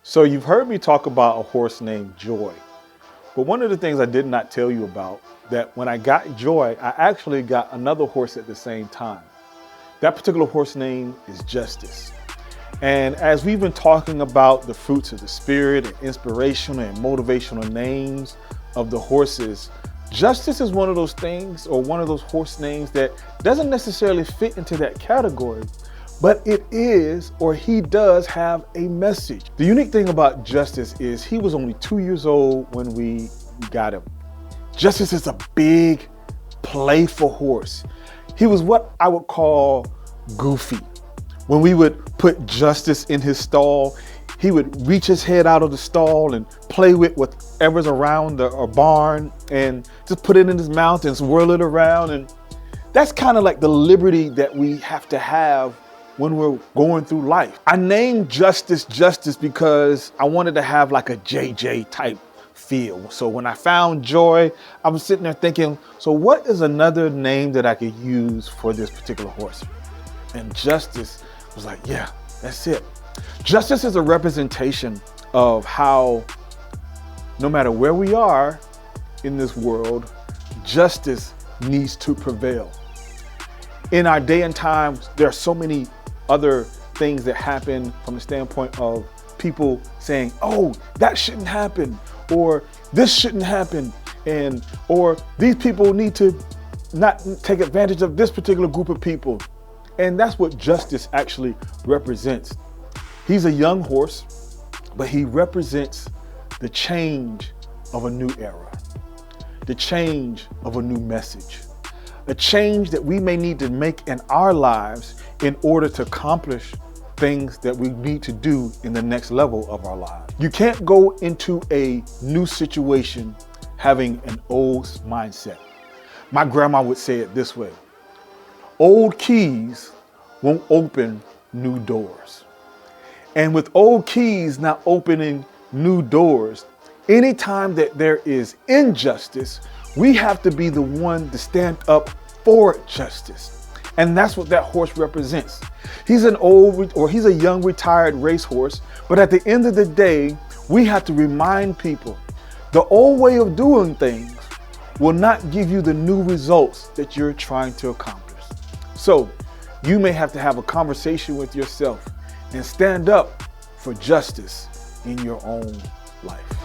So you've heard me talk about a horse named Joy, but one of the things I did not tell you about, that when I got Joy, I actually got another horse at the same time. That particular horse name is Justice. And as we've been talking about the fruits of the spirit and inspirational and motivational names of the horses, Justice is one of those things, or one of those horse names, that doesn't necessarily fit into that category, but it is, or he does have a message. The unique thing about Justice is he was only 2 years old when we got him. Justice is a big, playful horse. He was what I would call goofy. When we would put Justice in his stall, he would reach his head out of the stall and play with whatever's around the barn and just put it in his mouth and swirl it around. And that's kind of like the liberty that we have to have when we're going through life. I named Justice because I wanted to have like a JJ type feel. So when I found Joy, I was sitting there thinking, so what is another name that I could use for this particular horse? And Justice was like, yeah, that's it. Justice is a representation of how no matter where we are in this world, justice needs to prevail. In our day and time, there are so many other things that happen from the standpoint of people saying, oh, that shouldn't happen, or this shouldn't happen, or these people need to not take advantage of this particular group of people. And that's what Justice actually represents. He's a young horse, but he represents the change of a new era, the change of a new message, a change that we may need to make in our lives in order to accomplish things that we need to do in the next level of our lives. You can't go into a new situation having an old mindset. My grandma would say it this way: old keys won't open new doors. And with old keys not opening new doors, anytime that there is injustice, we have to be the one to stand up for justice. And that's what that horse represents. He's he's a young retired racehorse, but at the end of the day, we have to remind people the old way of doing things will not give you the new results that you're trying to accomplish. So you may have to have a conversation with yourself and stand up for justice in your own life.